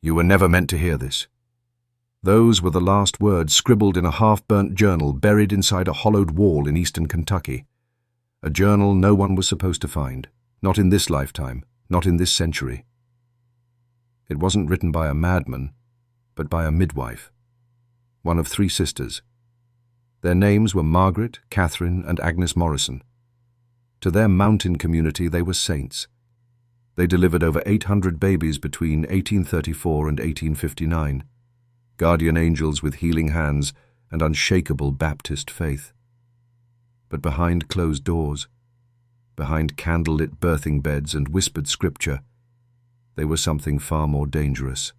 You were never meant to hear this. Those were the last words scribbled in a half-burnt journal buried inside a hollowed wall in eastern Kentucky. A journal no one was supposed to find, not in this lifetime, not in this century. It wasn't written by a madman, but by a midwife, one of 3 sisters. Their names were Margaret, Catherine, and Agnes Morrison. To their mountain community they were saints. They delivered over 800 babies between 1834 and 1859, guardian angels with healing hands and unshakable Baptist faith. But behind closed doors, behind candle-lit birthing beds and whispered scripture, they were something far more dangerous,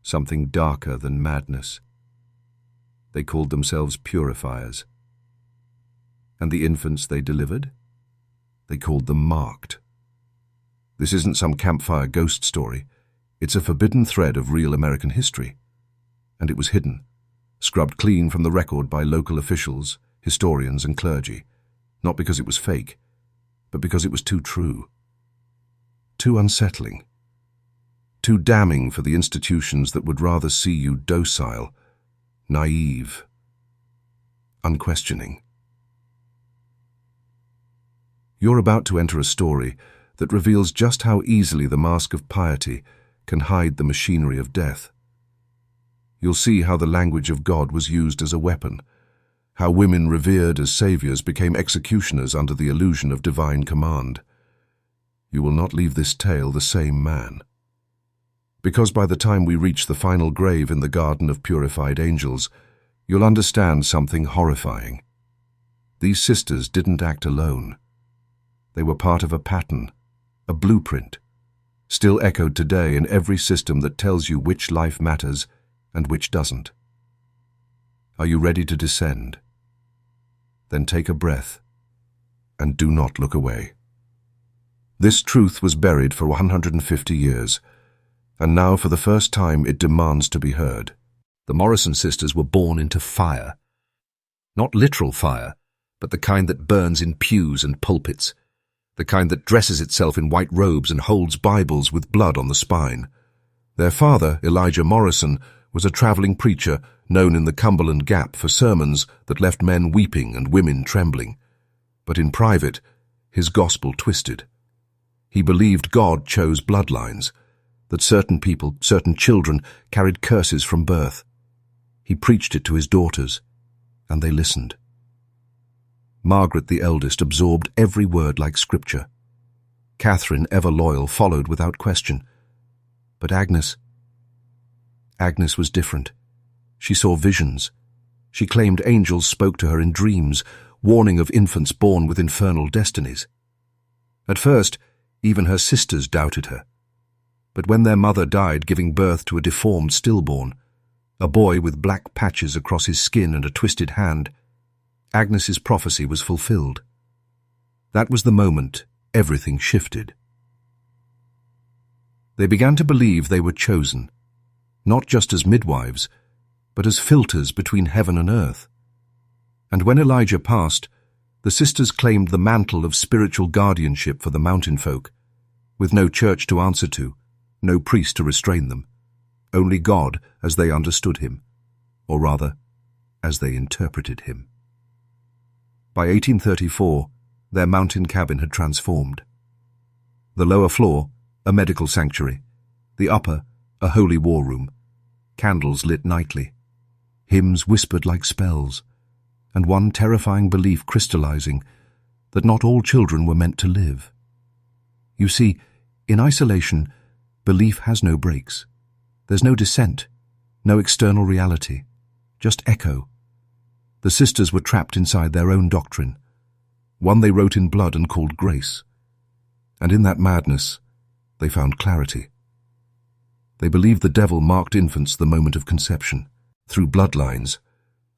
something darker than madness. They called themselves purifiers. And the infants they delivered? They called them marked. This isn't some campfire ghost story. It's a forbidden thread of real American history. And it was hidden, scrubbed clean from the record by local officials, historians, and clergy, not because it was fake, but because it was too true, too unsettling, too damning for the institutions that would rather see you docile, naive, unquestioning. You're about to enter a story that reveals just how easily the mask of piety can hide the machinery of death. You'll see how the language of God was used as a weapon, how women revered as saviors became executioners under the illusion of divine command. You will not leave this tale the same man. Because by the time we reach the final grave in the garden of purified angels, you'll understand something horrifying. These sisters didn't act alone. They were part of a pattern, a blueprint, still echoed today in every system that tells you which life matters and which doesn't. Are you ready to descend? Then take a breath and do not look away. This truth was buried for 150 years, and now for the first time it demands to be heard. The Morrison sisters were born into fire. Not literal fire, but the kind that burns in pews and pulpits, the kind that dresses itself in white robes and holds Bibles with blood on the spine. Their father, Elijah Morrison, was a traveling preacher known in the Cumberland Gap for sermons that left men weeping and women trembling. But in private, his gospel twisted. He believed God chose bloodlines, that certain people, certain children, carried curses from birth. He preached it to his daughters, and they listened. Margaret, the eldest, absorbed every word like scripture. Catherine, ever loyal, followed without question. But Agnes was different. She saw visions. She claimed angels spoke to her in dreams, warning of infants born with infernal destinies. At first, even her sisters doubted her. But when their mother died giving birth to a deformed stillborn, a boy with black patches across his skin and a twisted hand, Agnes's prophecy was fulfilled. That was the moment everything shifted. They began to believe they were chosen, not just as midwives, but as filters between heaven and earth. And when Elijah passed, the sisters claimed the mantle of spiritual guardianship for the mountain folk, with no church to answer to, no priest to restrain them, only God as they understood him, or rather, as they interpreted him. By 1834, their mountain cabin had transformed. The lower floor, a medical sanctuary, the upper, a holy war room, candles lit nightly, hymns whispered like spells, and one terrifying belief crystallizing that not all children were meant to live. You see, in isolation, belief has no breaks. There's no dissent, no external reality, just echo. The sisters were trapped inside their own doctrine, one they wrote in blood and called grace. And in that madness, they found clarity. They believed the devil marked infants the moment of conception, through bloodlines,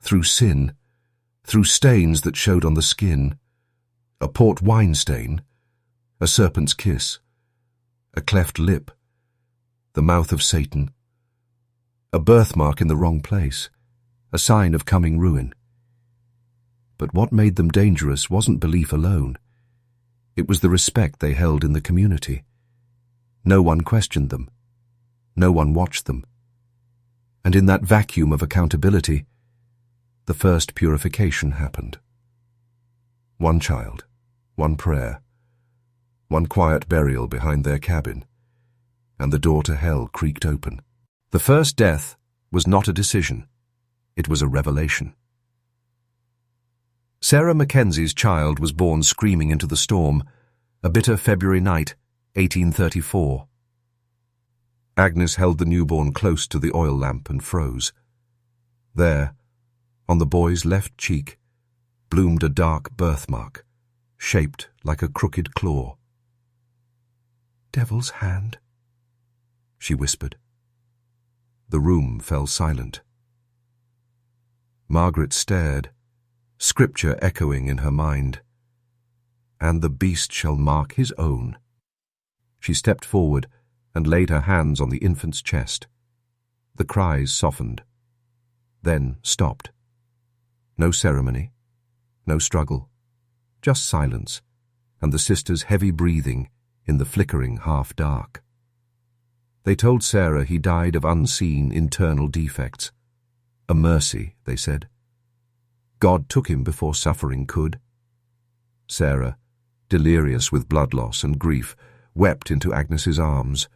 through sin, through stains that showed on the skin, a port wine stain, a serpent's kiss, a cleft lip, the mouth of Satan, a birthmark in the wrong place, a sign of coming ruin. But what made them dangerous wasn't belief alone. It was the respect they held in the community. No one questioned them. No one watched them. And in that vacuum of accountability, the first purification happened. One child, one prayer, one quiet burial behind their cabin, and the door to hell creaked open. The first death was not a decision. It was a revelation. Sarah Mackenzie's child was born screaming into the storm, a bitter February night, 1834. Agnes held the newborn close to the oil lamp and froze. There, on the boy's left cheek, bloomed a dark birthmark, shaped like a crooked claw. "Devil's hand," she whispered. The room fell silent. Margaret stared, scripture echoing in her mind. "And the beast shall mark his own." She stepped forward and laid her hands on the infant's chest. The cries softened, then stopped. No ceremony, no struggle, just silence, and the sisters' heavy breathing in the flickering half-dark. They told Sarah he died of unseen internal defects. A mercy, they said. God took him before suffering could. Sarah, delirious with blood loss and grief, wept into Agnes's arms,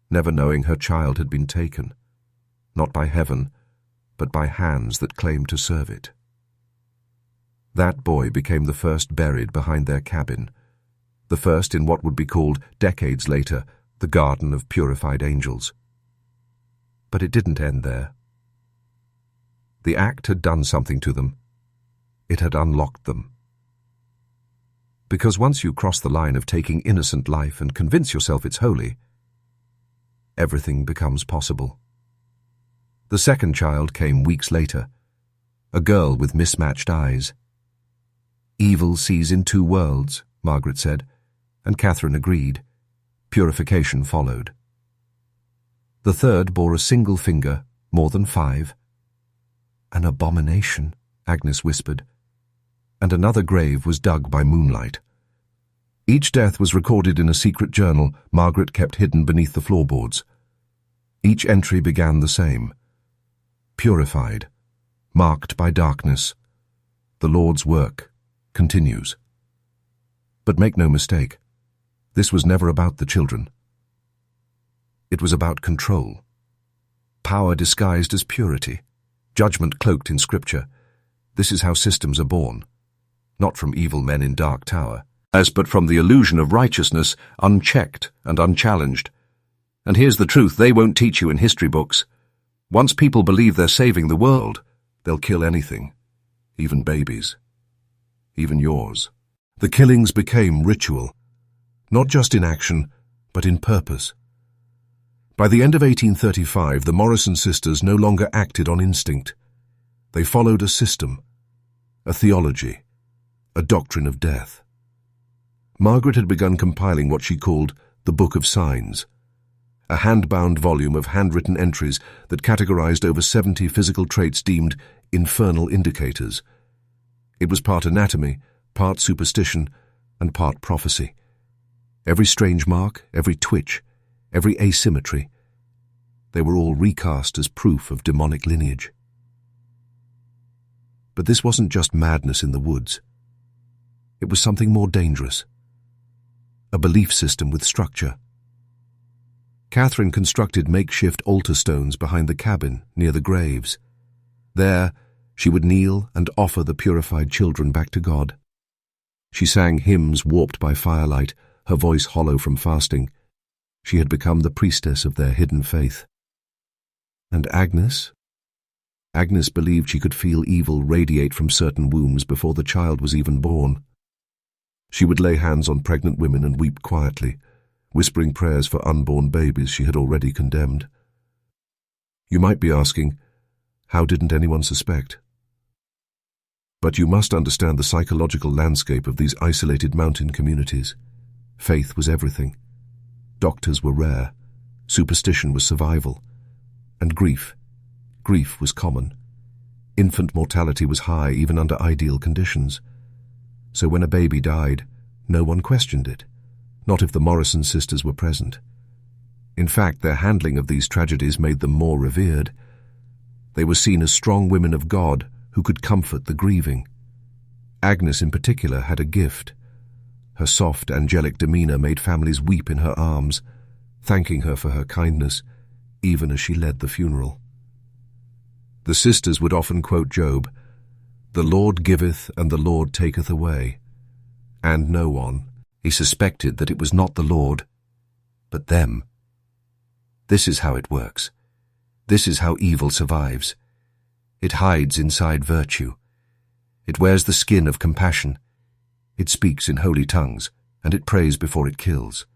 never knowing her child had been taken, not by heaven, but by hands that claimed to serve it. That boy became the first buried behind their cabin, the first in what would be called, decades later, the Garden of Purified Angels. But it didn't end there. The act had done something to them. It had unlocked them. Because once you cross the line of taking innocent life and convince yourself it's holy, everything becomes possible. The second child came weeks later, a girl with mismatched eyes. "Evil sees in two worlds," Margaret said, and Catherine agreed. Purification followed. The third bore a single finger, more than 5. "An abomination," Agnes whispered, and another grave was dug by moonlight. Each death was recorded in a secret journal Margaret kept hidden beneath the floorboards. Each entry began the same. Purified, marked by darkness. The Lord's work continues. But make no mistake, this was never about the children. It was about control. Power disguised as purity, judgment cloaked in scripture. This is how systems are born, not from evil men in dark tower, but from the illusion of righteousness, unchecked and unchallenged. And here's the truth they won't teach you in history books. Once people believe they're saving the world, they'll kill anything, even babies, even yours. The killings became ritual, not just in action, but in purpose. By the end of 1835, the Morrison sisters no longer acted on instinct. They followed a system, a theology, a doctrine of death. Margaret had begun compiling what she called the Book of Signs, a hand-bound volume of handwritten entries that categorized over 70 physical traits deemed infernal indicators. It was part anatomy, part superstition, and part prophecy. Every strange mark, every twitch, every asymmetry, they were all recast as proof of demonic lineage. But this wasn't just madness in the woods. It was something more dangerous. A belief system with structure. Catherine constructed makeshift altar stones behind the cabin near the graves. There, she would kneel and offer the purified children back to God. She sang hymns warped by firelight, her voice hollow from fasting. She had become the priestess of their hidden faith. And Agnes? Agnes believed she could feel evil radiate from certain wombs before the child was even born. She would lay hands on pregnant women and weep quietly, whispering prayers for unborn babies she had already condemned. You might be asking, how didn't anyone suspect? But you must understand the psychological landscape of these isolated mountain communities. Faith was everything. Doctors were rare. Superstition was survival. And grief was common. Infant mortality was high even under ideal conditions. So when a baby died, no one questioned it, not if the Morrison sisters were present. In fact, their handling of these tragedies made them more revered. They were seen as strong women of God who could comfort the grieving. Agnes in particular had a gift. Her soft, angelic demeanor made families weep in her arms, thanking her for her kindness, even as she led the funeral. The sisters would often quote Job, "The Lord giveth and the Lord taketh away." And no one, he suspected that it was not the Lord, but them. This is how it works. This is how evil survives. It hides inside virtue. It wears the skin of compassion. It speaks in holy tongues, and it prays before it kills.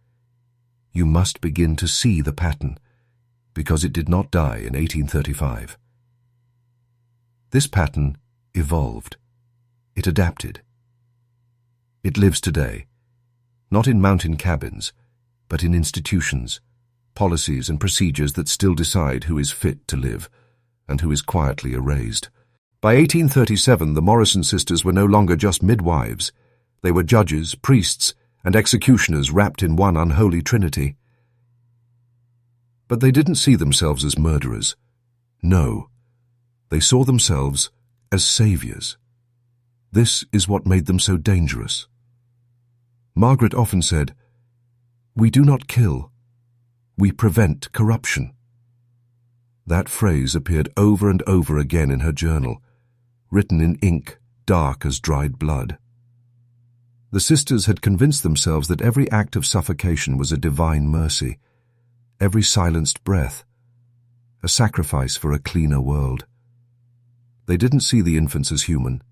You must begin to see the pattern, because it did not die in 1835. This pattern evolved. It adapted. It lives today, not in mountain cabins, but in institutions, policies and procedures that still decide who is fit to live and who is quietly erased. By 1837, the Morrison sisters were no longer just midwives. They were judges, priests, and executioners wrapped in one unholy trinity. But they didn't see themselves as murderers. No, they saw themselves as saviors. This is what made them so dangerous. Margaret often said, "We do not kill, we prevent corruption." That phrase appeared over and over again in her journal, written in ink dark as dried blood. The sisters had convinced themselves that every act of suffocation was a divine mercy, every silenced breath, a sacrifice for a cleaner world. They didn't see the infants as human.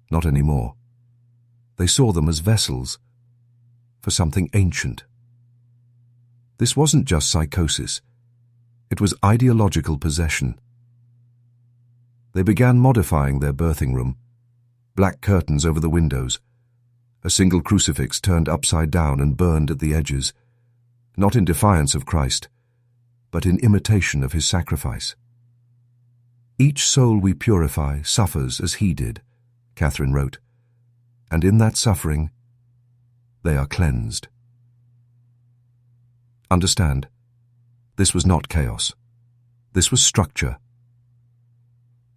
Not anymore. They saw them as vessels for something ancient. This wasn't just psychosis. It was ideological possession. They began modifying their birthing room, black curtains over the windows, a single crucifix turned upside down and burned at the edges, not in defiance of Christ, but in imitation of his sacrifice. Each soul we purify suffers as he did, Catherine wrote, and in that suffering, they are cleansed. Understand, this was not chaos. This was structure.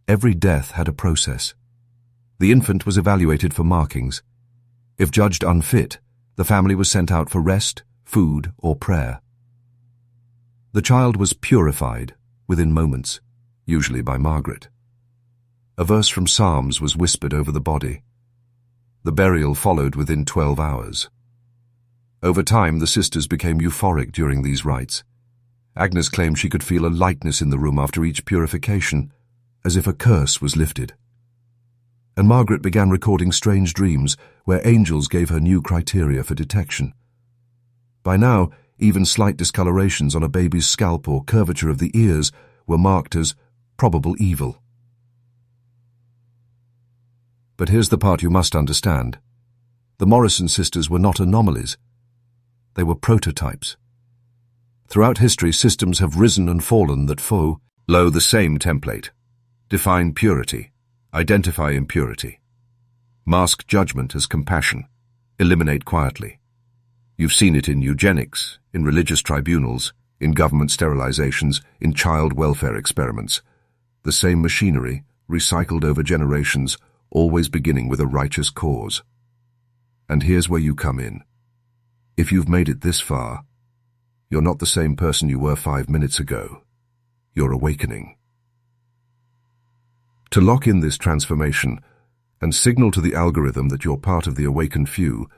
Every death had a process. The infant was evaluated for markings. If judged unfit, the family was sent out for rest, food, or prayer. The child was purified within moments, usually by Margaret. A verse from Psalms was whispered over the body. The burial followed within 12 hours. Over time, the sisters became euphoric during these rites. Agnes claimed she could feel a lightness in the room after each purification, as if a curse was lifted. And Margaret began recording strange dreams where angels gave her new criteria for detection. By now, even slight discolorations on a baby's scalp or curvature of the ears were marked as probable evil. But here's the part you must understand. The Morrison sisters were not anomalies. They were prototypes. Throughout history, systems have risen and fallen that follow the same template. Define purity. Identify impurity. Mask judgment as compassion. Eliminate quietly. You've seen it in eugenics, in religious tribunals, in government sterilizations, in child welfare experiments. The same machinery, recycled over generations, always beginning with a righteous cause. And here's where you come in. If you've made it this far, you're not the same person you were 5 minutes ago. You're awakening. To lock in this transformation and signal to the algorithm that you're part of the awakened few,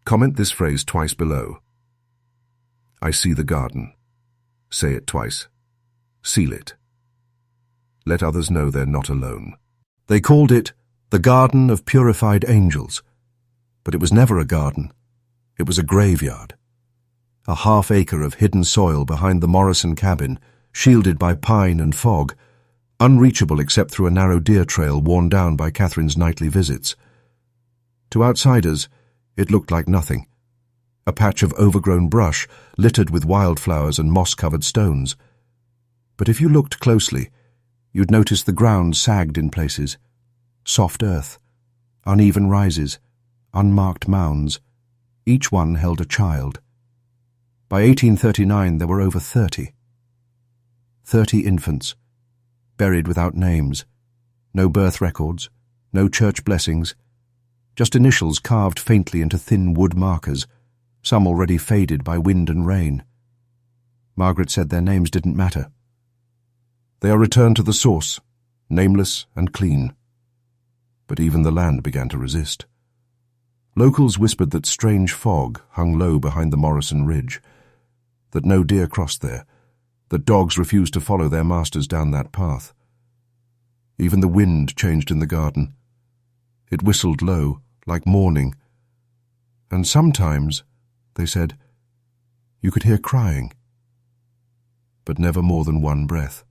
comment this phrase twice below. I see the garden. Say it twice. Seal it. Let others know they're not alone. They called it the Garden of Purified Angels, but it was never a garden. It was a graveyard. A half-acre of hidden soil behind the Morrison cabin, shielded by pine and fog, unreachable except through a narrow deer trail worn down by Catherine's nightly visits. To outsiders, it looked like nothing. A patch of overgrown brush littered with wildflowers and moss-covered stones. But if you looked closely, you'd notice the ground sagged in places. Soft earth, uneven rises, unmarked mounds. Each one held a child. By 1839 there were over 30. 30 infants, buried without names, no birth records, no church blessings, just initials carved faintly into thin wood markers, some already faded by wind and rain. Margaret said their names didn't matter. They are returned to the source, nameless and clean. But even the land began to resist. Locals whispered that strange fog hung low behind the Morrison ridge, that no deer crossed there, that dogs refused to follow their masters down that path. Even the wind changed in the garden. It whistled low, like mourning, and sometimes, they said, you could hear crying, but never more than one breath.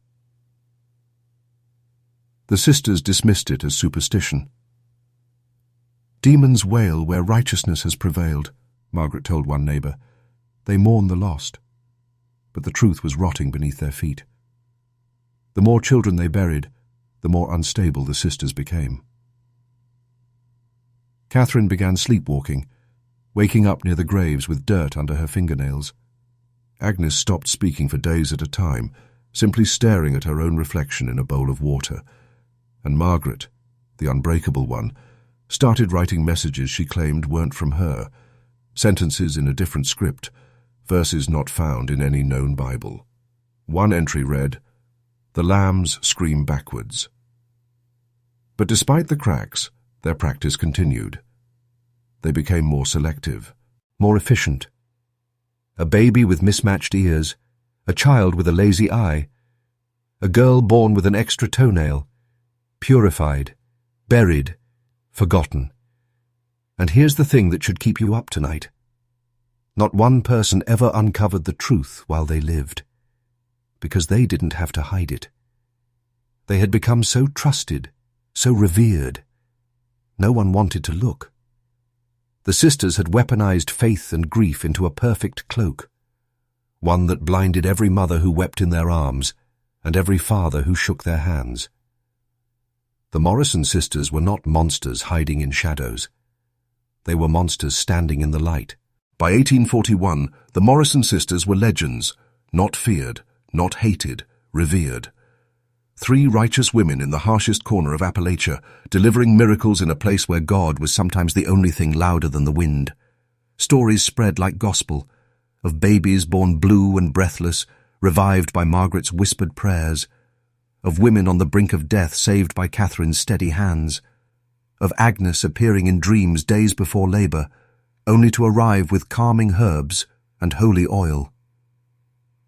The sisters dismissed it as superstition. Demons wail where righteousness has prevailed, Margaret told one neighbour. They mourn the lost, but the truth was rotting beneath their feet. The more children they buried, the more unstable the sisters became. Catherine began sleepwalking, waking up near the graves with dirt under her fingernails. Agnes stopped speaking for days at a time, simply staring at her own reflection in a bowl of water. And Margaret, the unbreakable one, started writing messages she claimed weren't from her, sentences in a different script, verses not found in any known Bible. One entry read, "The lambs scream backwards." But despite the cracks, their practice continued. They became more selective, more efficient. A baby with mismatched ears, a child with a lazy eye, a girl born with an extra toenail, purified, buried, forgotten. And here's the thing that should keep you up tonight. Not one person ever uncovered the truth while they lived, because they didn't have to hide it. They had become so trusted, so revered. No one wanted to look. The sisters had weaponized faith and grief into a perfect cloak, one that blinded every mother who wept in their arms and every father who shook their hands. The Morrison sisters were not monsters hiding in shadows. They were monsters standing in the light. By 1841, the Morrison sisters were legends, not feared, not hated, revered. 3 righteous women in the harshest corner of Appalachia, delivering miracles in a place where God was sometimes the only thing louder than the wind. Stories spread like gospel, of babies born blue and breathless, revived by Margaret's whispered prayers, of women on the brink of death saved by Catherine's steady hands, of Agnes appearing in dreams days before labour, only to arrive with calming herbs and holy oil.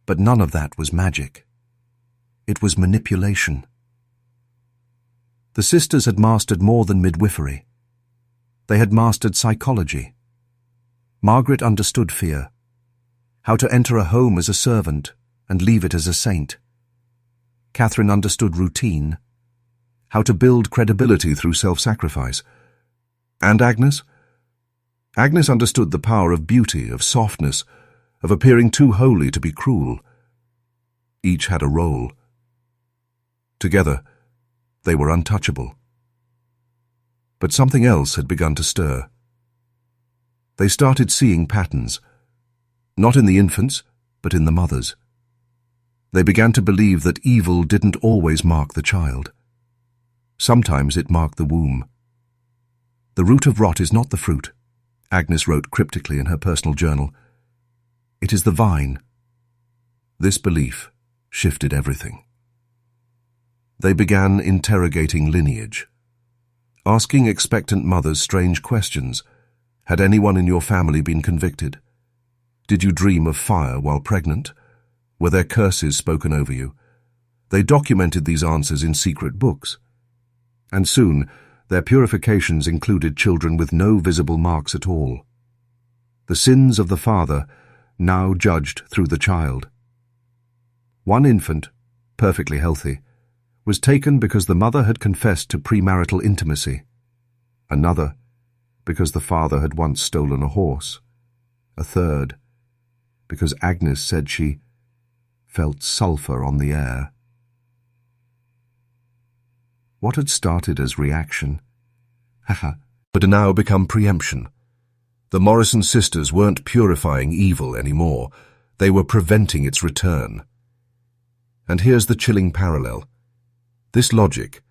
But none of that was magic. It was manipulation. The sisters had mastered more than midwifery. They had mastered psychology. Margaret understood fear, how to enter a home as a servant and leave it as a saint. Catherine understood routine, how to build credibility through self-sacrifice. And Agnes? Agnes understood the power of beauty, of softness, of appearing too holy to be cruel. Each had a role. Together, they were untouchable. But something else had begun to stir. They started seeing patterns, not in the infants, but in the mothers. They began to believe that evil didn't always mark the child. Sometimes it marked the womb. The root of rot is not the fruit, Agnes wrote cryptically in her personal journal. It is the vine. This belief shifted everything. They began interrogating lineage, asking expectant mothers strange questions. Had anyone in your family been convicted? Did you dream of fire while pregnant? Were there curses spoken over you? They documented these answers in secret books. And soon, their purifications included children with no visible marks at all. The sins of the father now judged through the child. One infant, perfectly healthy, was taken because the mother had confessed to premarital intimacy. Another, because the father had once stolen a horse. A third, because Agnes said she felt sulphur on the air. What had started as reaction, had now become preemption. The Morrison sisters weren't purifying evil anymore. They were preventing its return. And here's the chilling parallel. This logic,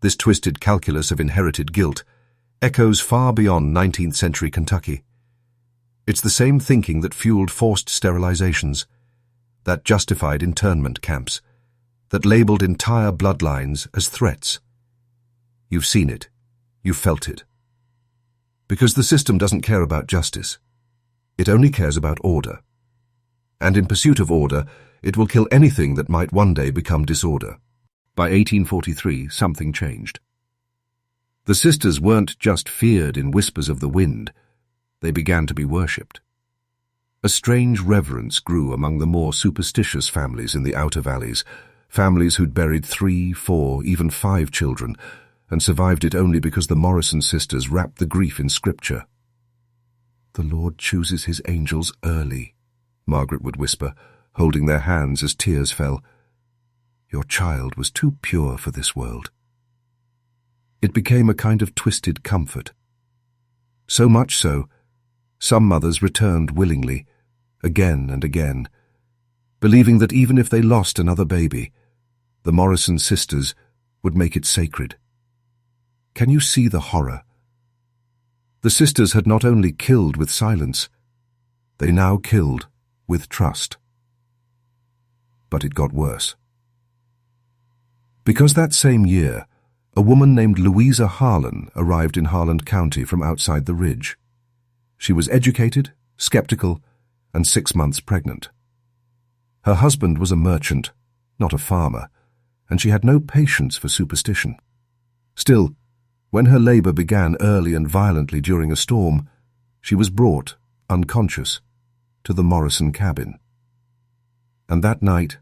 this twisted calculus of inherited guilt, echoes far beyond 19th century Kentucky. It's the same thinking that fueled forced sterilizations, that justified internment camps, that labeled entire bloodlines as threats. You've seen it. You've felt it. Because the system doesn't care about justice. It only cares about order. And in pursuit of order, it will kill anything that might one day become disorder. By 1843, something changed. The sisters weren't just feared in whispers of the wind. They began to be worshipped. A strange reverence grew among the more superstitious families in the outer valleys, families who'd buried 3, 4, even 5 children, and survived it only because the Morrison sisters wrapped the grief in scripture. "The Lord chooses his angels early," Margaret would whisper, holding their hands as tears fell. "Your child was too pure for this world." It became a kind of twisted comfort. So much so, some mothers returned willingly, again and again, believing that even if they lost another baby, the Morrison sisters would make it sacred. Can you see the horror? The sisters had not only killed with silence, they now killed with trust. But it got worse. Because that same year, a woman named Louisa Harlan arrived in Harlan County from outside the Ridge. She was educated, skeptical, and 6 months pregnant. Her husband was a merchant, not a farmer, and she had no patience for superstition. Still, when her labor began early and violently during a storm, she was brought, unconscious, to the Morrison cabin. And that night,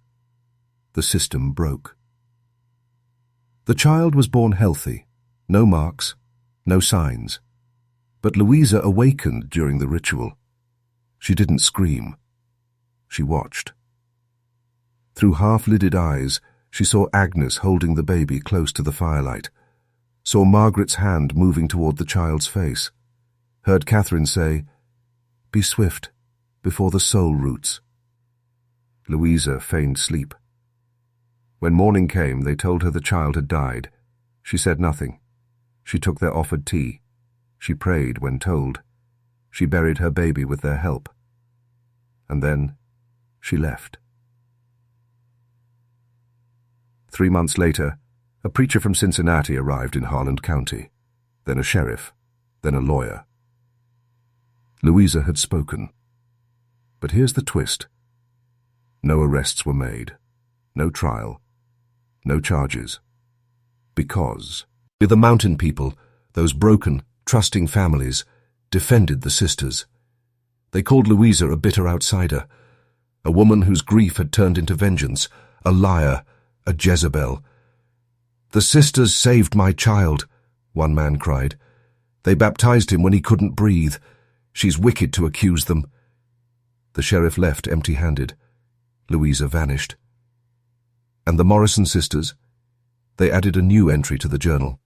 the system broke. The child was born healthy, no marks, no signs. But Louisa awakened during the ritual. She didn't scream. She watched. Through half-lidded eyes, she saw Agnes holding the baby close to the firelight, saw Margaret's hand moving toward the child's face, heard Catherine say, "Be swift, before the soul roots." Louisa feigned sleep. When morning came, they told her the child had died. She said nothing. She took their offered tea. She prayed when told. She buried her baby with their help. And then she left. 3 months later, a preacher from Cincinnati arrived in Harlan County, then a sheriff, then a lawyer. Louisa had spoken. But here's the twist. No arrests were made, no trial, no charges. Because the mountain people, those broken, trusting families, defended the sisters. They called Louisa a bitter outsider, a woman whose grief had turned into vengeance, a liar, a Jezebel. "The sisters saved my child," one man cried. "They baptized him when he couldn't breathe. She's wicked to accuse them." The sheriff left empty-handed. Louisa vanished. And the Morrison sisters? They added a new entry to the journal.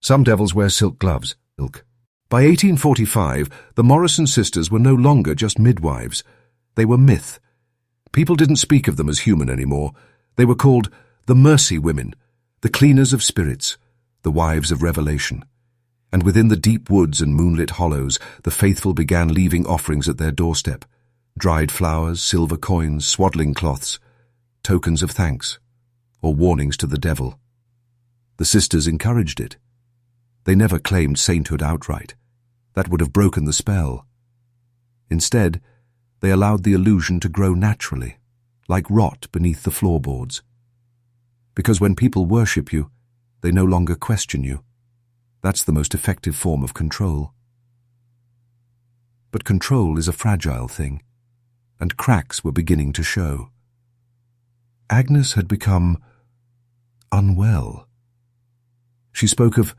"Some devils wear silk gloves." By 1845, the Morrison sisters were no longer just midwives. They were myth. People didn't speak of them as human anymore. They were called the Mercy Women, the cleaners of spirits, the wives of revelation. And within the deep woods and moonlit hollows, the faithful began leaving offerings at their doorstep. Dried flowers, silver coins, swaddling cloths, tokens of thanks, or warnings to the devil. The sisters encouraged it. They never claimed sainthood outright. That would have broken the spell. Instead, they allowed the illusion to grow naturally, like rot beneath the floorboards. Because when people worship you, they no longer question you. That's the most effective form of control. But control is a fragile thing, and cracks were beginning to show. Agnes had become unwell. She spoke of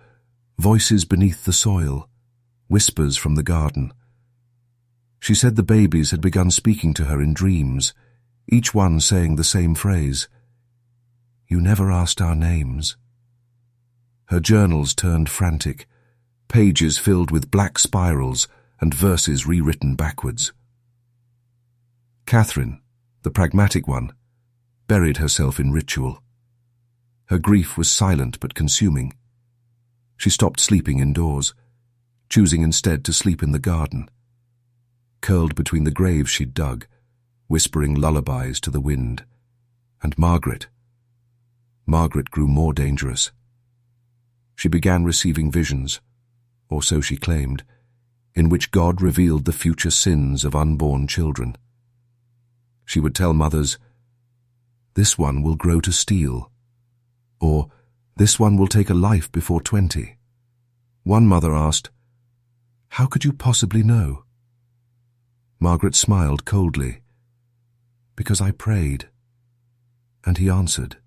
voices beneath the soil, whispers from the garden. She said the babies had begun speaking to her in dreams, each one saying the same phrase, "You never asked our names." Her journals turned frantic, pages filled with black spirals and verses rewritten backwards. Catherine, The pragmatic one buried herself in ritual. Her grief was silent but consuming. She stopped sleeping indoors, choosing instead to sleep in the garden. Curled between the graves she'd dug, whispering lullabies to the wind. And Margaret grew more dangerous. She began receiving visions, or so she claimed, in which God revealed the future sins of unborn children. She would tell mothers, "This one will grow to steal," or "This one will take a life before 20. One mother asked, "How could you possibly know?" Margaret smiled coldly. "Because I prayed." And he answered.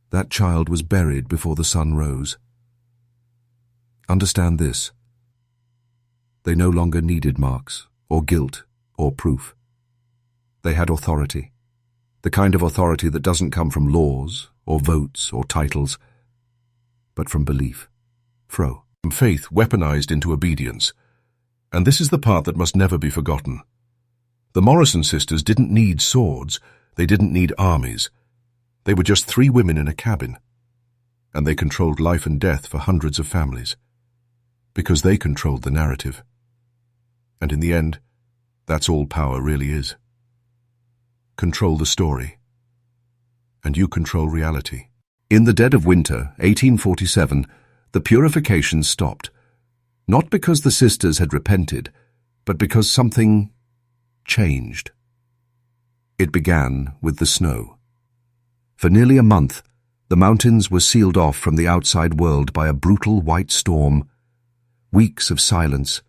That child was buried before the sun rose. Understand this. They no longer needed marks, or guilt, or proof. They had authority, the kind of authority that doesn't come from laws, or votes, or titles, but from belief. From faith weaponized into obedience. And this is the part that must never be forgotten. The Morrison sisters didn't need swords, they didn't need armies. They were just 3 women in a cabin, and they controlled life and death for hundreds of families, because they controlled the narrative. And in the end, that's all power really is. Control the story, and you control reality. In the dead of winter, 1847, the purification stopped, not because the sisters had repented, but because something changed. It began with the snow. For nearly a month, the mountains were sealed off from the outside world by a brutal white storm. Weeks of silence,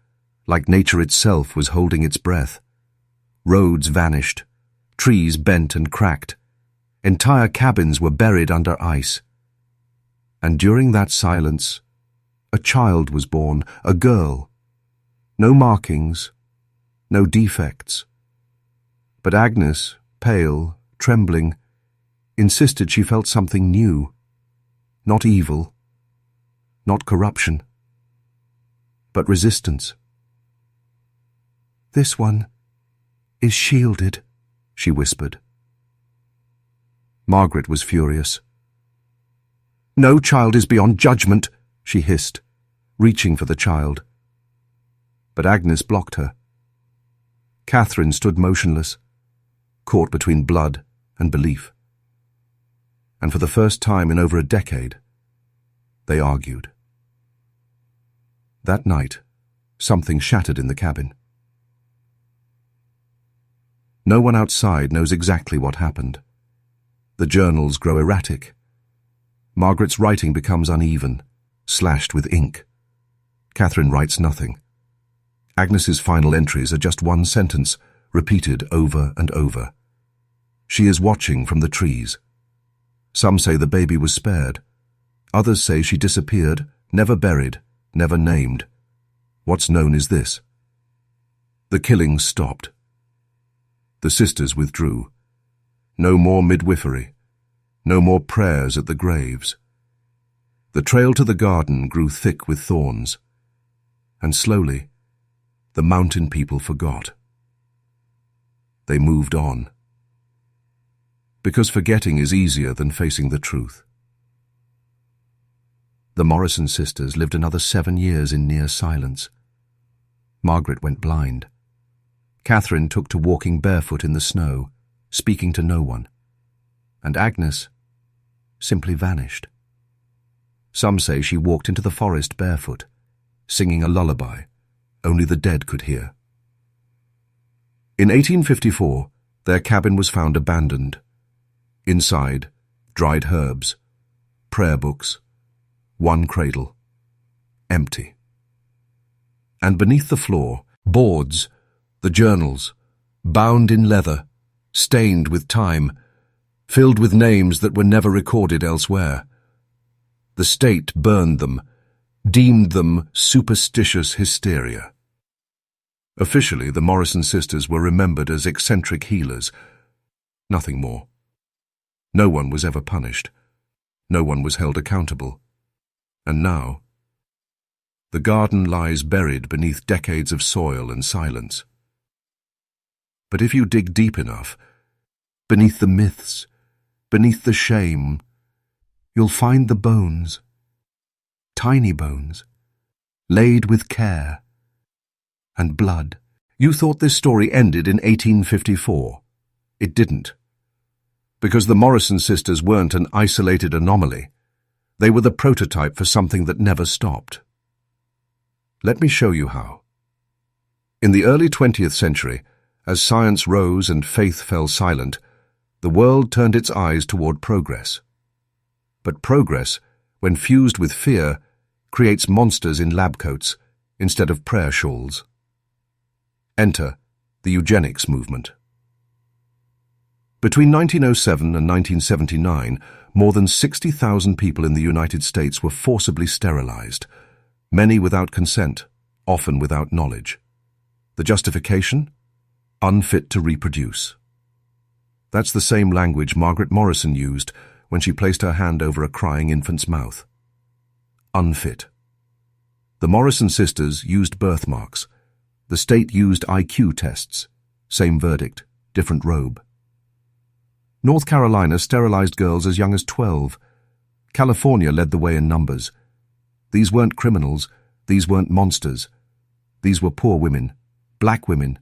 like nature itself was holding its breath. Roads vanished, trees bent and cracked. Entire cabins were buried under ice. And during that silence, a child was born, a girl. No markings, no defects. But Agnes, pale, trembling, insisted she felt something new. Not evil, not corruption, but resistance. "This one is shielded," she whispered. Margaret was furious. "No child is beyond judgment," she hissed, reaching for the child. But Agnes blocked her. Catherine stood motionless, caught between blood and belief. And for the first time in over a decade, they argued. That night, something shattered in the cabin. No one outside knows exactly what happened. The journals grow erratic. Margaret's writing becomes uneven, slashed with ink. Catherine writes nothing. Agnes's final entries are just one sentence, repeated over and over. She is watching from the trees. Some say the baby was spared. Others say she disappeared, never buried, never named. What's known is this. The killings stopped. The sisters withdrew. No more midwifery. No more prayers at the graves. The trail to the garden grew thick with thorns. And slowly, the mountain people forgot. They moved on. Because forgetting is easier than facing the truth. The Morrison sisters lived another 7 years in near silence. Margaret went blind. Catherine took to walking barefoot in the snow, speaking to no one. And Agnes simply vanished. Some say she walked into the forest barefoot, singing a lullaby only the dead could hear. In 1854, their cabin was found abandoned. Inside, dried herbs, prayer books, one cradle, empty. And beneath the floor, boards, the journals, bound in leather, stained with time, filled with names that were never recorded elsewhere. The state burned them, deemed them superstitious hysteria. Officially, the Morrison sisters were remembered as eccentric healers. Nothing more. No one was ever punished. No one was held accountable. And now, the garden lies buried beneath decades of soil and silence. But if you dig deep enough, beneath the myths, beneath the shame, you'll find the bones, tiny bones, laid with care and blood. You thought this story ended in 1854. It didn't. Because the Morrison sisters weren't an isolated anomaly. They were the prototype for something that never stopped. Let me show you how. In the early 20th century, as science rose and faith fell silent, the world turned its eyes toward progress. But progress, when fused with fear, creates monsters in lab coats instead of prayer shawls. Enter the eugenics movement. Between 1907 and 1979, more than 60,000 people in the United States were forcibly sterilized, many without consent, often without knowledge. The justification? Unfit to reproduce. That's the same language Margaret Morrison used when she placed her hand over a crying infant's mouth. Unfit. The Morrison sisters used birthmarks. The state used IQ tests. Same verdict, different robe. North Carolina sterilized girls as young as 12. California led the way in numbers. These weren't criminals. These weren't monsters. These were poor women, black women,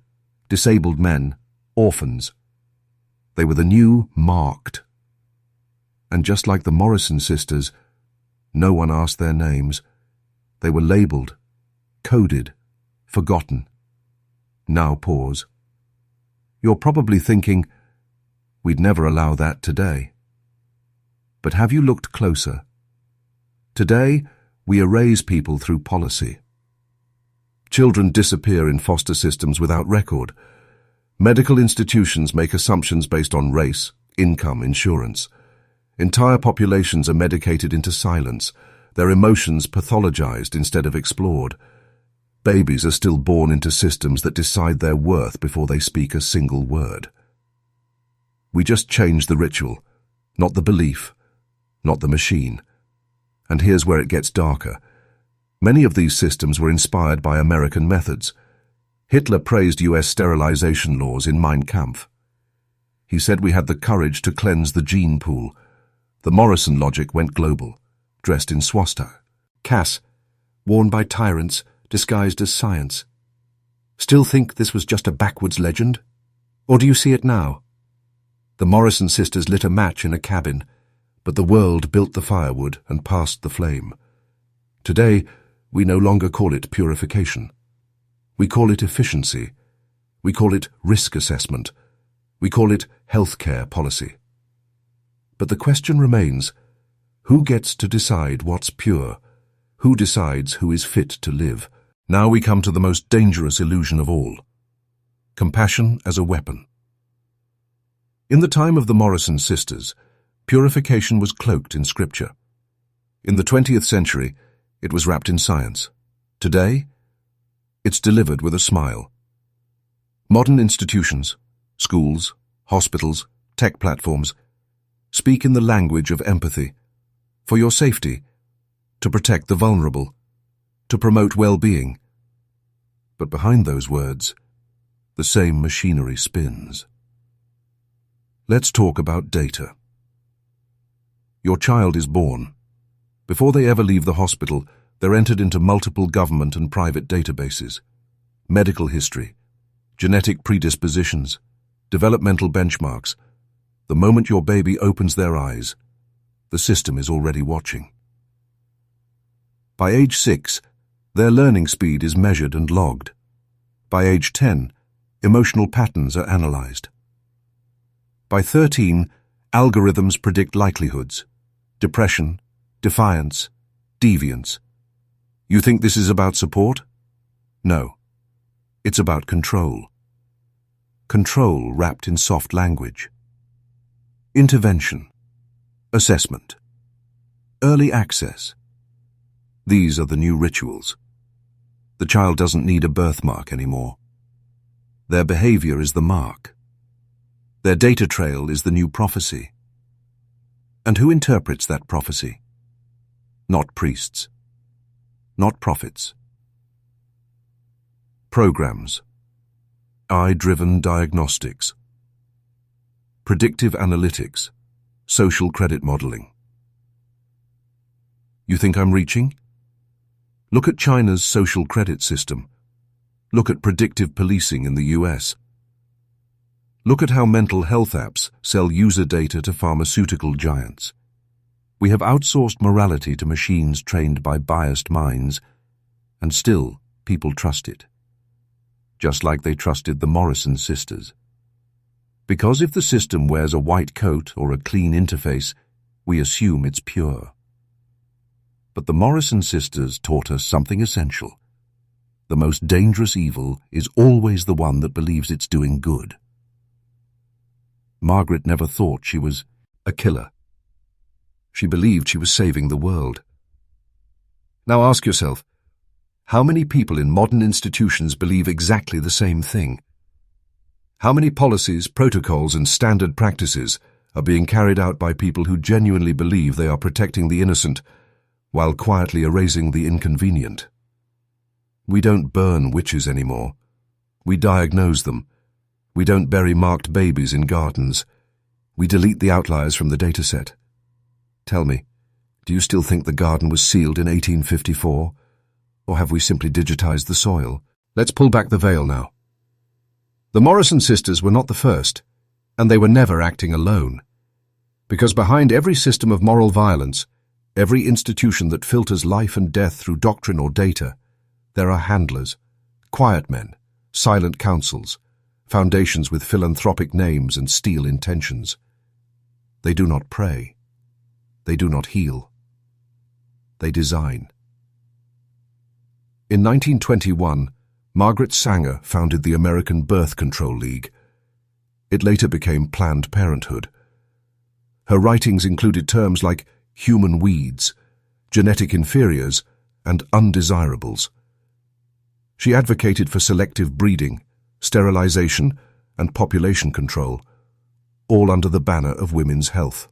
disabled men, orphans. They were the new marked. And just like the Morrison sisters, no one asked their names. They were labeled, coded, forgotten. Now pause. You're probably thinking, we'd never allow that today. But have you looked closer? Today, we erase people through policy. Children disappear in foster systems without record. Medical institutions make assumptions based on race, income, insurance. Entire populations are medicated into silence, their emotions pathologized instead of explored. Babies are still born into systems that decide their worth before they speak a single word. We just change the ritual, not the belief, not the machine. And here's where it gets darker. Many of these systems were inspired by American methods. Hitler praised US sterilization laws in Mein Kampf. He said we had the courage to cleanse the gene pool. The Morrison logic went global, dressed in swastika. Cass, worn by tyrants, disguised as science. Still think this was just a backwards legend? Or do you see it now? The Morrison sisters lit a match in a cabin, but the world built the firewood and passed the flame. Today, we no longer call it purification. We call it efficiency. We call it risk assessment. We call it healthcare policy. But the question remains, who gets to decide what's pure? Who decides who is fit to live? Now we come to the most dangerous illusion of all. Compassion as a weapon. In the time of the Morrison sisters, purification was cloaked in scripture. In the 20th century, it was wrapped in science. Today, it's delivered with a smile. Modern institutions, schools, hospitals, tech platforms, speak in the language of empathy, for your safety, to protect the vulnerable, to promote well-being. But behind those words, the same machinery spins. Let's talk about data. Your child is born. Before they ever leave the hospital, they're entered into multiple government and private databases. Medical history, genetic predispositions, developmental benchmarks. The moment your baby opens their eyes, the system is already watching. By age 6, their learning speed is measured and logged. By age 10, emotional patterns are analyzed. By 13, algorithms predict likelihoods, depression, defiance, deviance. You think this is about support? No. It's about control. Control wrapped in soft language. Intervention. Assessment. Early access. These are the new rituals. The child doesn't need a birthmark anymore. Their behavior is the mark. Their data trail is the new prophecy. And who interprets that prophecy? Not priests. Not prophets. Programs. AI-driven diagnostics. predictive analytics, social credit modeling. You think I'm reaching? Look at China's social credit system. Look at predictive policing in the US. Look at how mental health apps sell user data to pharmaceutical giants. We have outsourced morality to machines trained by biased minds, and still people trust it. Just like they trusted the Morrison sisters. Because if the system wears a white coat or a clean interface, we assume it's pure. But the Morrison sisters taught us something essential. The most dangerous evil is always the one that believes it's doing good. Margaret never thought she was a killer. She believed she was saving the world. Now ask yourself, how many people in modern institutions believe exactly the same thing? How many policies, protocols, and standard practices are being carried out by people who genuinely believe they are protecting the innocent while quietly erasing the inconvenient? We don't burn witches anymore. We diagnose them. We don't bury marked babies in gardens. We delete the outliers from the dataset. Tell me, do you still think the garden was sealed in 1854? Or have we simply digitized the soil? Let's pull back the veil now. The Morrison sisters were not the first, and they were never acting alone. Because behind every system of moral violence, every institution that filters life and death through doctrine or data, there are handlers, quiet men, silent councils, foundations with philanthropic names and steel intentions. They do not pray. They do not heal. They design. In 1921, Margaret Sanger founded the American Birth Control League. It later became Planned Parenthood. Her writings included terms like human weeds, genetic inferiors, and undesirables. She advocated for selective breeding, sterilization, and population control, all under the banner of women's health.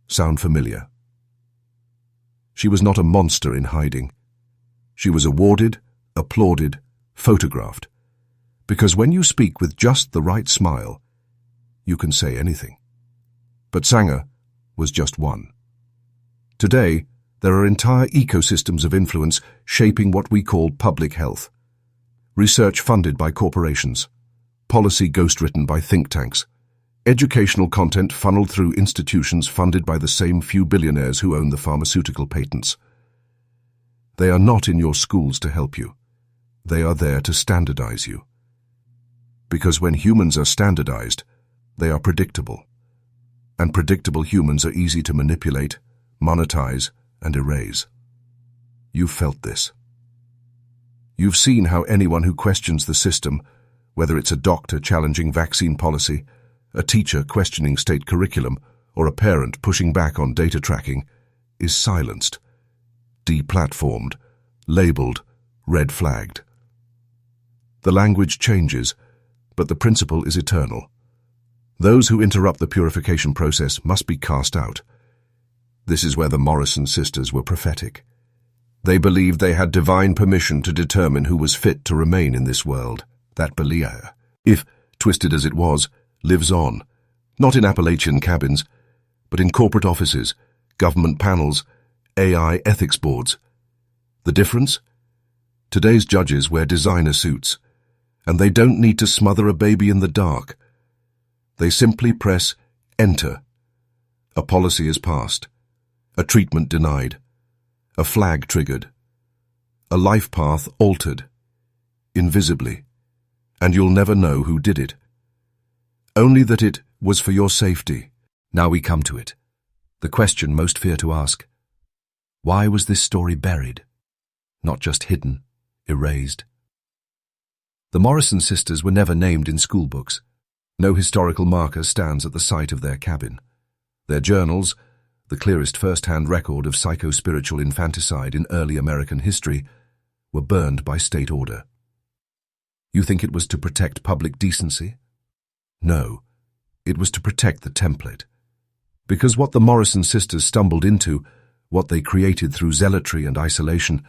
Sound familiar? She was not a monster in hiding. She was awarded, applauded, photographed, because when you speak with just the right smile, you can say anything. But Sanger was just one. Today, there are entire ecosystems of influence shaping what we call public health. Research funded by corporations, policy ghostwritten by think tanks, educational content funneled through institutions funded by the same few billionaires who own the pharmaceutical patents. They are not in your schools to help you. They are there to standardize you. Because when humans are standardized, they are predictable. And predictable humans are easy to manipulate, monetize, and erase. You've felt this. You've seen how anyone who questions the system, whether it's a doctor challenging vaccine policy, a teacher questioning state curriculum, or a parent pushing back on data tracking, is silenced, deplatformed, labeled, red flagged. The language changes, but the principle is eternal. Those who interrupt the purification process must be cast out. This is where the Morrison sisters were prophetic. They believed they had divine permission to determine who was fit to remain in this world. That belief, if twisted as it was, lives on, not in Appalachian cabins, but in corporate offices, government panels, AI ethics boards. The difference? Today's judges wear designer suits, and they don't need to smother a baby in the dark. They simply press enter. A policy is passed, a treatment denied, a flag triggered, a life path altered, invisibly, and you'll never know who did it. Only that it was for your safety. Now we come to it. The question most fear to ask. Why was this story buried? Not just hidden, erased. The Morrison sisters were never named in school books. No historical marker stands at the site of their cabin. Their journals, the clearest first-hand record of psycho-spiritual infanticide in early American history, were burned by state order. You think it was to protect public decency? No, it was to protect the template. Because what the Morrison sisters stumbled into, what they created through zealotry and isolation,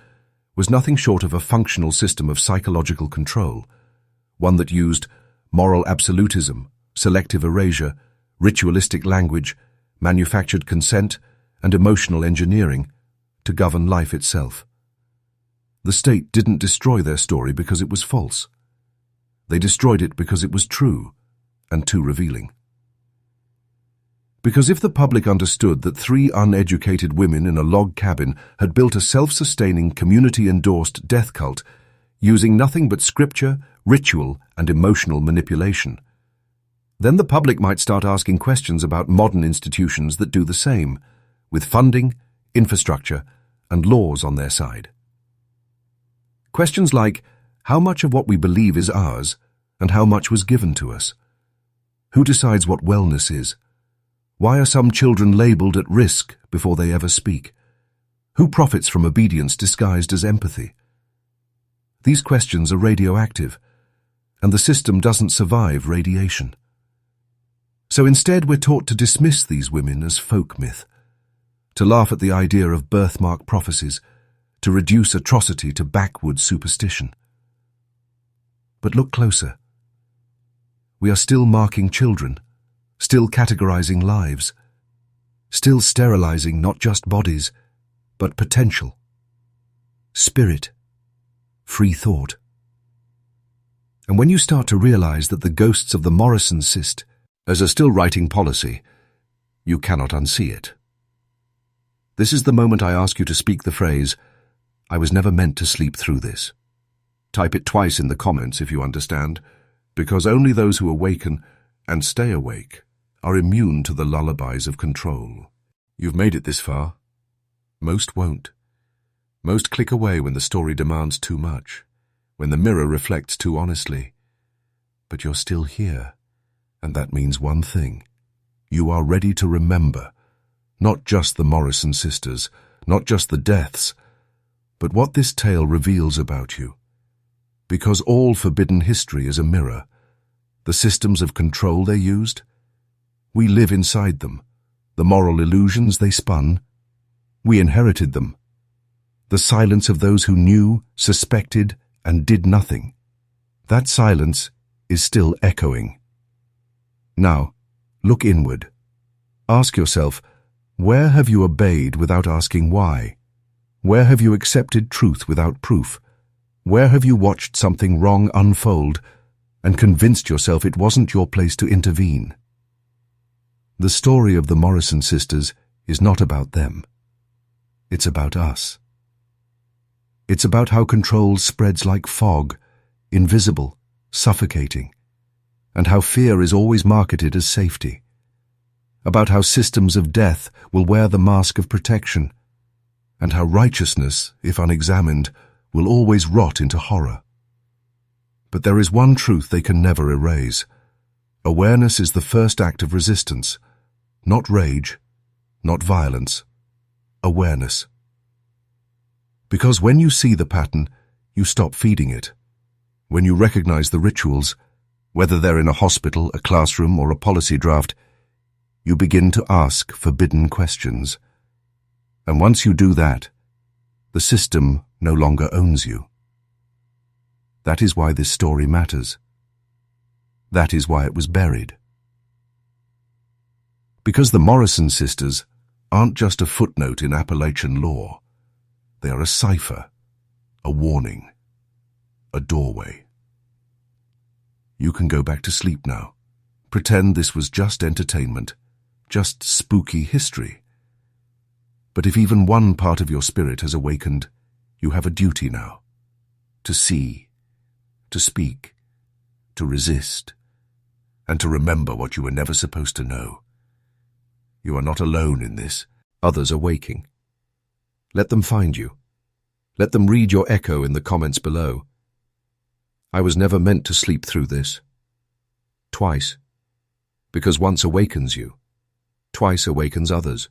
was nothing short of a functional system of psychological control, one that used moral absolutism, selective erasure, ritualistic language, manufactured consent, and emotional engineering to govern life itself. The state didn't destroy their story because it was false. They destroyed it because it was true and too revealing. Because if the public understood that 3 uneducated women in a log cabin had built a self-sustaining, community-endorsed death cult using nothing but scripture, ritual, and emotional manipulation, then the public might start asking questions about modern institutions that do the same, with funding, infrastructure, and laws on their side. Questions like, how much of what we believe is ours, and how much was given to us? Who decides what wellness is? Why are some children labeled at risk before they ever speak? Who profits from obedience disguised as empathy? These questions are radioactive, and the system doesn't survive radiation. So instead we're taught to dismiss these women as folk myth, to laugh at the idea of birthmark prophecies, to reduce atrocity to backwoods superstition. But look closer. We are still marking children, still categorizing lives, still sterilizing not just bodies, but potential, spirit, free thought. And when you start to realize that the ghosts of the Morrison cyst are still writing policy, you cannot unsee it. This is the moment I ask you to speak the phrase, "I was never meant to sleep through this." Type it twice in the comments if you understand, because only those who awaken and stay awake are immune to the lullabies of control. You've made it this far. Most won't. Most click away when the story demands too much, when the mirror reflects too honestly. But you're still here, and that means one thing. You are ready to remember, not just the Morrison sisters, not just the deaths, but what this tale reveals about you. Because all forbidden history is a mirror. The systems of control they used, we live inside them. The moral illusions they spun, we inherited them. The silence of those who knew, suspected, and did nothing. That silence is still echoing. Now, look inward. Ask yourself, where have you obeyed without asking why? Where have you accepted truth without proof? Where have you watched something wrong unfold and convinced yourself it wasn't your place to intervene? The story of the Morrison sisters is not about them. It's about us. It's about how control spreads like fog, invisible, suffocating, and how fear is always marketed as safety. About how systems of death will wear the mask of protection, and how righteousness, if unexamined, will always rot into horror. But there is one truth they can never erase. Awareness is the first act of resistance. Not rage, not violence, awareness. Because when you see the pattern, you stop feeding it. When you recognize the rituals, whether they're in a hospital, a classroom, or a policy draft, you begin to ask forbidden questions. And once you do that, the system no longer owns you. That is why this story matters. That is why it was buried. Because the Morrison sisters aren't just a footnote in Appalachian law. They are a cipher, a warning, a doorway. You can go back to sleep now. Pretend this was just entertainment, just spooky history. But if even one part of your spirit has awakened, you have a duty now. To see, to speak, to resist, and to remember what you were never supposed to know. You are not alone in this. Others are waking. Let them find you. Let them read your echo in the comments below. I was never meant to sleep through this. Twice. Because once awakens you, twice awakens others.